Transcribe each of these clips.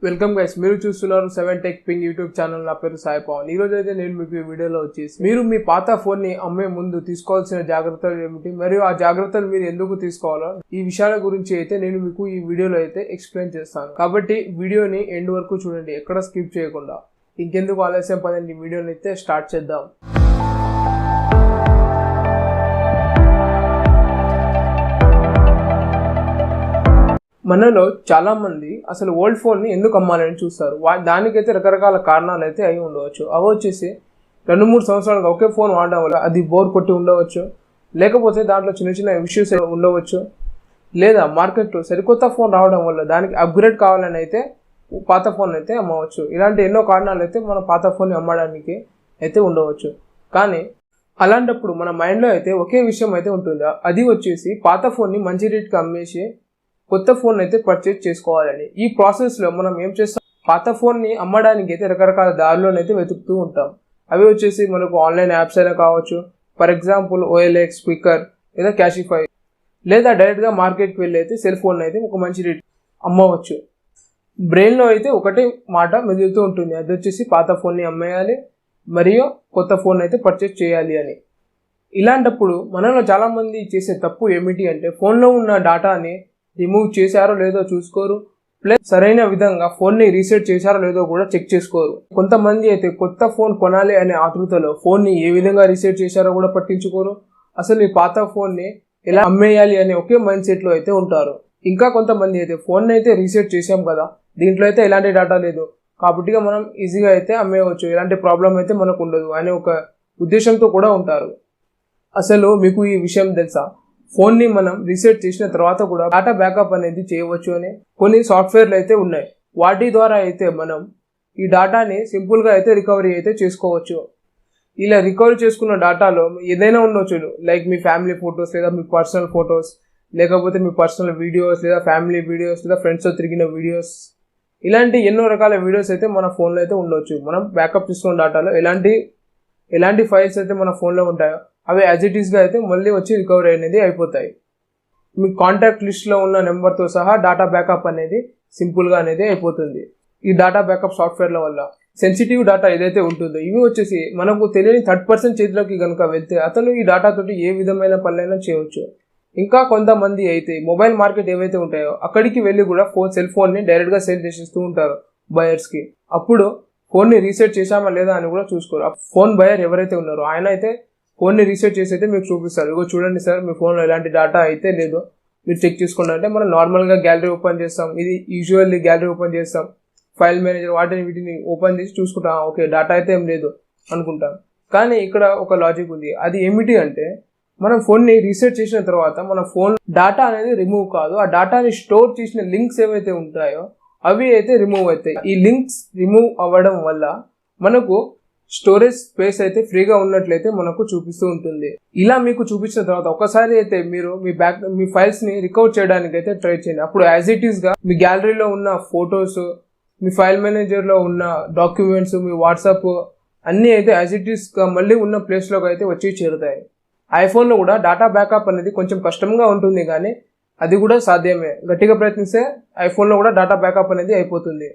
Welcome guys, మీరు చూస్తున్నారు 7 TechPing YouTube channel. నా పేరు సాయి పవన్. ఈ రోజు అయితే నేను మీకు ఈ వీడియోలో వచ్చేసి మీరు మీ పాత ఫోన్ ని అమ్మే ముందు తీసుకోవాల్సిన జాగ్రత్తలు ఏమిటి మరియు ఆ జాగ్రత్తలు మీరు ఎందుకు తీసుకోవాలో ఈ విషయాల గురించి అయితే నేను మీకు ఈ వీడియోలో అయితే ఎక్స్ప్లెయిన్ చేస్తాను. కాబట్టి వీడియోని ఎండ్ వరకు చూడండి, ఎక్కడ స్కిప్ చేయకుండా. ఇంకెందుకు ఆలస్యం, పదండి వీడియోని అయితే స్టార్ట్ చేద్దాం. మనలో చాలా మంది అసలు ఓల్డ్ ఫోన్ ని ఎందుకు అమ్మాలని చూస్తారు. దానికైతే రకరకాల కారణాలు అయితే అయి ఉండవచ్చు. అవి వచ్చేసి 2-3 సంవత్సరాలుగా ఒకే ఫోన్ వాడడం వల్ల అది బోర్ కొట్టి ఉండవచ్చు, లేకపోతే దాంట్లో చిన్న చిన్న ఇష్యూస్ ఉండవచ్చు, లేదా మార్కెట్లో సరికొత్త ఫోన్ రావడం వల్ల దానికి అప్గ్రేడ్ కావాలని అయితే పాత ఫోన్ అయితే అమ్మవచ్చు. ఇలాంటి ఎన్నో కారణాలు అయితే మన పాత ఫోన్ అమ్మడానికి అయితే ఉండవచ్చు. కానీ అలాంటప్పుడు మన మైండ్లో అయితే ఒకే విషయం అయితే ఉంటుంది, అది వచ్చేసి పాత ఫోన్ని మంచి రేట్కి అమ్మేసి కొత్త ఫోన్ అయితే పర్చేజ్ చేసుకోవాలని. ఈ ప్రాసెస్లో మనం ఏం చేస్తాం, పాత ఫోన్ని అమ్మడానికి అయితే రకరకాల దారిలోనైతే వెతుకుతూ ఉంటాం. అవి వచ్చేసి మనకు ఆన్లైన్ యాప్స్ అయినా కావచ్చు, ఫర్ ఎగ్జాంపుల్ Olx Quiker లేదా CASHIFY, లేదా డైరెక్ట్గా మార్కెట్కి వెళ్ళి అయితే సెల్ ఫోన్ అయితే ఒక మంచి రేట్ అమ్మవచ్చు. బ్రెయిన్లో అయితే ఒకటే మాట మెదులుతూ ఉంటుంది, అది వచ్చేసి పాత ఫోన్ని అమ్మేయాలి మరియు కొత్త ఫోన్ అయితే పర్చేజ్ చేయాలి అని. ఇలాంటప్పుడు మనలో చాలామంది చేసే తప్పు ఏమిటి అంటే, ఫోన్లో ఉన్న డేటాని రిమూవ్ చేశారో లేదో చూసుకోరు, ప్లస్ సరైన విధంగా ఫోన్ని రీసెట్ చేశారో లేదో కూడా చెక్ చేసుకోరు. కొంతమంది అయితే కొత్త ఫోన్ కొనాలి అనే ఆతృతలో ఫోన్ని ఏ విధంగా రీసెట్ చేశారో కూడా పట్టించుకోరు. అసలు ఈ పాత ఫోన్ని ఎలా అమ్మేయాలి అనే ఒకే మైండ్ సెట్లో అయితే ఉంటారు. ఇంకా కొంతమంది అయితే ఫోన్ అయితే రీసెట్ చేసాం కదా, దీంట్లో అయితే ఎలాంటి డేటా లేదు కాబట్టి మనం ఈజీగా అయితే అమ్మేయవచ్చు, ఎలాంటి ప్రాబ్లం అయితే మనకు ఉండదు అనే ఒక ఉద్దేశంతో కూడా ఉంటారు. అసలు మీకు ఈ విషయం తెలుసా, ఫోన్ని మనం రీసెట్ చేసిన తర్వాత కూడా డేటా బ్యాకప్ అనేది చేయవచ్చు అని కొన్ని సాఫ్ట్వేర్లు అయితే ఉన్నాయి. వాటి ద్వారా అయితే మనం ఈ డేటాని సింపుల్గా అయితే రికవరీ అయితే చేసుకోవచ్చు. ఇలా రికవరీ చేసుకున్న డేటాలో ఏదైనా ఉండొచ్చు, లైక్ మీ ఫ్యామిలీ ఫొటోస్, లేదా మీ పర్సనల్ ఫొటోస్, లేకపోతే మీ పర్సనల్ వీడియోస్, లేదా ఫ్యామిలీ వీడియోస్, లేదా ఫ్రెండ్స్తో తిరిగిన వీడియోస్, ఇలాంటి ఎన్నో రకాల వీడియోస్ అయితే మన ఫోన్లో అయితే ఉండొచ్చు. మనం బ్యాకప్ చేసుకున్న డేటాలో ఎలాంటి ఫైల్స్ అయితే మన ఫోన్లో ఉంటాయో అవి యాజ్ ఇట్ ఈస్గా అయితే మళ్ళీ వచ్చి రికవరీ అనేది అయిపోతాయి. మీ కాంటాక్ట్ లిస్ట్లో ఉన్న నెంబర్తో సహా డేటా బ్యాకప్ అనేది సింపుల్గా అనేది అయిపోతుంది ఈ డేటా బ్యాకప్ సాఫ్ట్వేర్ల వల్ల. సెన్సిటివ్ డేటా ఏదైతే ఉంటుందో ఇవి వచ్చేసి మనకు తెలియని థర్డ్ పర్సన్ చేతిలోకి కనుక వెళ్తే అతను ఈ డేటాతోటి ఏ విధమైన పనులైనా చేయవచ్చు. ఇంకా కొంతమంది అయితే మొబైల్ మార్కెట్ ఏవైతే ఉంటాయో అక్కడికి వెళ్ళి కూడా సెల్ ఫోన్ని డైరెక్ట్గా సేల్ చేసేస్తూ ఉంటారు బయర్స్కి. అప్పుడు ఫోన్ని రీసెట్ చేశామా లేదా అని కూడా చూసుకోరు. ఫోన్ బయర్ ఎవరైతే ఉన్నారో ఆయన అయితే ఫోన్ని రీసెట్ చేసి అయితే మీకు చూపిస్తారు, ఇగో చూడండి సార్, మీ ఫోన్లో ఎలాంటి డేటా అయితే లేదో మీరు చెక్ చేసుకోండి అంటే మనం నార్మల్గా గ్యాలరీ ఓపెన్ చేస్తాం. ఇది యూజువల్లీ గ్యాలరీ ఓపెన్ చేస్తాం, ఫైల్ మేనేజర్ వీటిని ఓపెన్ చేసి చూసుకుంటాం, ఓకే డేటా అయితే ఏం లేదు అనుకుంటాం. కానీ ఇక్కడ ఒక లాజిక్ ఉంది, అది ఏమిటి అంటే, మనం ఫోన్ని రీసెట్ చేసిన తర్వాత మన ఫోన్ డేటా అనేది రిమూవ్ కాదు, ఆ డేటాని స్టోర్ చేసిన లింక్స్ ఏవైతే ఉంటాయో అవి అయితే రిమూవ్ అవుతాయి. ఈ లింక్స్ రిమూవ్ అవ్వడం వల్ల మనకు స్టోరేజ్ స్పేస్ అయితే ఫ్రీగా ఉన్నట్లయితే మనకు చూపిస్తూ ఉంటుంది. ఇలా మీకు చూపించిన తర్వాత ఒకసారి అయితే మీరు మీ ఫైల్స్ ని రికవర్ చేయడానికి అయితే ట్రై చేయండి. అప్పుడు యాజ్ ఇట్ ఈస్ గా మీ గ్యాలరీలో ఉన్న ఫొటోస్, మీ ఫైల్ మేనేజర్ లో ఉన్న డాక్యుమెంట్స్, మీ వాట్సాప్ అన్ని అయితే యాజ్ ఇట్ ఈస్ గా మళ్ళీ ఉన్న ప్లేస్ లోకి అయితే వచ్చి చేరుతాయి. ఐఫోన్ లో కూడా డేటా బ్యాకప్ అనేది కొంచెం కష్టంగా ఉంటుంది, కానీ అది కూడా సాధ్యమే. గట్టిగా ప్రయత్నిస్తే ఐఫోన్ లో కూడా డేటా బ్యాకప్ అనేది అయిపోతుంది.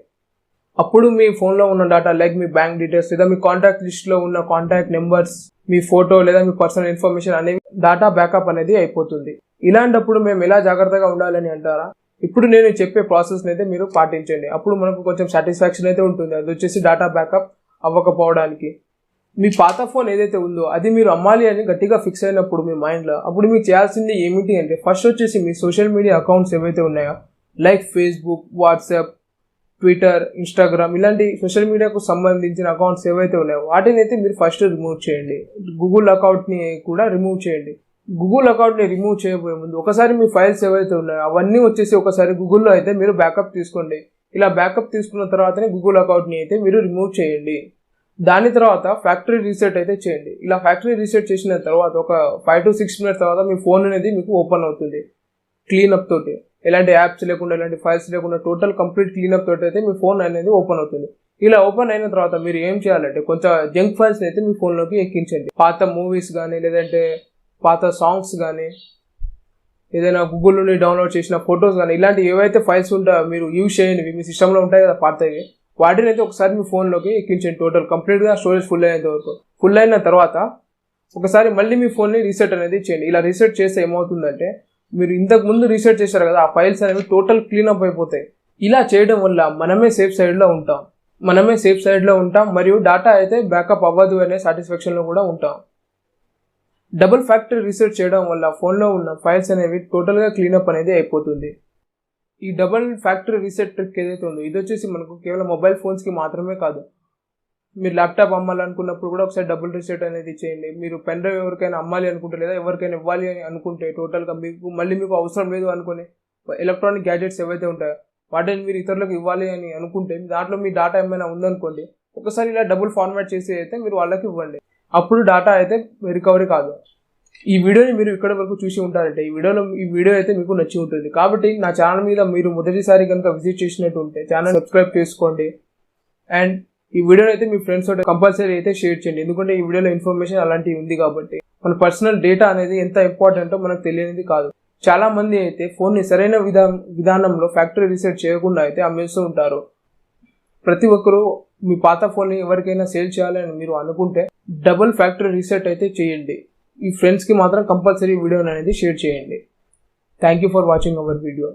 అప్పుడు మీ ఫోన్లో ఉన్న డేటా లైక్ మీ బ్యాంక్ డీటెయిల్స్, లేదా మీ కాంటాక్ట్ లిస్ట్లో ఉన్న కాంటాక్ట్ నెంబర్స్, మీ ఫోటో లేదా మీ పర్సనల్ ఇన్ఫర్మేషన్ అనేవి డేటా బ్యాకప్ అనేది అయిపోతుంది. ఇలాంటప్పుడు మేము ఎలా జాగ్రత్తగా ఉండాలని అంటారా, ఇప్పుడు నేను చెప్పే ప్రాసెస్ని అయితే మీరు పాటించండి. అప్పుడు మనకు కొంచెం సాటిస్ఫాక్షన్ అయితే ఉంటుంది, అది వచ్చేసి డేటా బ్యాకప్ అవ్వకపోవడానికి. మీ పాత ఫోన్ ఏదైతే ఉందో అది మీరు అమ్మాలి అని గట్టిగా ఫిక్స్ అయినప్పుడు మీ మైండ్లో, అప్పుడు మీరు చేయాల్సింది ఏమిటి అంటే, ఫస్ట్ వచ్చేసి మీ సోషల్ మీడియా అకౌంట్స్ ఏవైతే ఉన్నాయో like Facebook, WhatsApp, Twitter, Instagram, ఇలాంటి సోషల్ మీడియాకు సంబంధించిన అకౌంట్స్ ఏవైతే ఉన్నాయో వాటిని అయితే మీరు ఫస్ట్ రిమూవ్ చేయండి. గూగుల్ అకౌంట్ని కూడా రిమూవ్ చేయండి. గూగుల్ అకౌంట్ని రిమూవ్ చేయబోయే ముందు ఒకసారి మీ ఫైల్స్ ఏవైతే ఉన్నాయో అవన్నీ వచ్చేసి ఒకసారి గూగుల్లో అయితే మీరు బ్యాకప్ తీసుకోండి. ఇలా బ్యాకప్ తీసుకున్న తర్వాతనే గూగుల్ అకౌంట్ని అయితే మీరు రిమూవ్ చేయండి. దాని తర్వాత ఫ్యాక్టరీ రీసెట్ అయితే చేయండి. ఇలా ఫ్యాక్టరీ రీసెట్ చేసిన తర్వాత ఒక 5 to 6 minutes తర్వాత మీ ఫోన్ అనేది మీకు ఓపెన్ అవుతుంది క్లీనప్ తోటి. ఎలాంటి యాప్స్ లేకుండా, ఎలాంటి ఫైల్స్ లేకుండా టోటల్ కంప్లీట్ క్లీనప్ తోటి అయితే మీ ఫోన్ అనేది ఓపెన్ అవుతుంది. ఇలా ఓపెన్ అయిన తర్వాత మీరు ఏం చేయాలంటే, కొంచెం జంక్ ఫైల్స్ అయితే మీ ఫోన్లోకి ఎక్కించండి. పాత మూవీస్ కానీ, లేదంటే పాత సాంగ్స్ కానీ, ఏదైనా గూగుల్ నుండి డౌన్లోడ్ చేసిన ఫొటోస్ కానీ ఇలాంటి ఏవైతే ఫైల్స్ ఉంటాయో మీరు యూజ్ చేయనివి మీ సిస్టంలో ఉంటాయి కదా పాతవి, వాటిని అయితే ఒకసారి మీ ఫోన్లోకి ఎక్కించండి. టోటల్ కంప్లీట్గా స్టోరేజ్ ఫుల్ అయ్యేంత వరకు. ఫుల్ అయిన తర్వాత ఒకసారి మళ్ళీ మీ ఫోన్ని రీసెట్ అనేది చేయండి. ఇలా రీసెట్ చేస్తే ఏమవుతుందంటే మీరు ఇంతకు ముందు రీసెట్ చేశారు కదా, ఆ ఫైల్స్ అనేవి టోటల్ క్లీనప్ అయిపోతాయి. ఇలా చేయడం వల్ల మనమే సేఫ్ సైడ్లో ఉంటాం మరియు డేటా అయితే బ్యాకప్ అవ్వదు అనే సాటిస్ఫాక్షన్లో కూడా ఉంటాం. డబుల్ ఫ్యాక్టర్ రీసెట్ చేయడం వల్ల ఫోన్లో ఉన్న ఫైల్స్ అనేవి టోటల్గా క్లీనప్ అనేది అయిపోతుంది. ఈ డబుల్ ఫ్యాక్టరీ రీసెట్ ట్రిక్ ఏదైతే ఉందో ఇది వచ్చేసి మనకు కేవలం మొబైల్ ఫోన్స్కి మాత్రమే కాదు. మీరు ల్యాప్టాప్ అమ్మాలనుకున్నప్పుడు కూడా ఒకసారి డబుల్ రీసెట్ అనేది చేయండి. మీరు పెన్ డ్రైవ్ ఎవరికైనా అమ్మాలి అనుకుంటే లేదా ఎవరికైనా ఇవ్వాలి అని అనుకుంటే టోటల్గా మీకు అవసరం లేదు అనుకుని ఎలక్ట్రానిక్ గ్యాడ్జెట్స్ ఏవైతే ఉంటాయో వాటిని మీరు ఇతరులకు ఇవ్వాలి అని అనుకుంటే దాంట్లో మీ డేటా ఏమైనా ఉందనుకోండి, ఒకసారి ఇలా డబుల్ ఫార్మాట్ చేసి అయితే మీరు వాళ్ళకి ఇవ్వండి. అప్పుడు డేటా అయితే రికవరీ కాదు. ఈ వీడియోని మీరు ఇక్కడ వరకు చూసి ఉంటారంటే ఈ వీడియో అయితే మీకు నచ్చి ఉంటుంది. కాబట్టి నా ఛానల్ మీద మీరు మొదటిసారి కనుక విజిట్ చేసినట్టు ఉంటే ఛానల్ సబ్స్క్రైబ్ చేసుకోండి. అండ్ ఈ వీడియోని అయితే మీ ఫ్రెండ్స్ తోటి కంపల్సరీ అయితే షేర్ చేయండి. ఎందుకంటే ఈ వీడియోలో ఇన్ఫర్మేషన్ అలాంటివి ఉంది కాబట్టి. మన పర్సనల్ డేటా అనేది ఎంత ఇంపార్టెంటో మనకు తెలియనిది కాదు. చాలా మంది అయితే ఫోన్ని సరైన విధానంలో ఫ్యాక్టరీ రీసెట్ చేయకుండా అయితే అమ్మేస్తూ ఉంటారు. ప్రతి ఒక్కరూ మీ పాత ఫోన్ని ఎవరికైనా సేల్ చేయాలని మీరు అనుకుంటే డబుల్ ఫ్యాక్టరీ రీసెట్ అయితే చేయండి. ఈ ఫ్రెండ్స్కి మాత్రం కంపల్సరీ వీడియోని అనేది షేర్ చేయండి. Thank you for watching our video.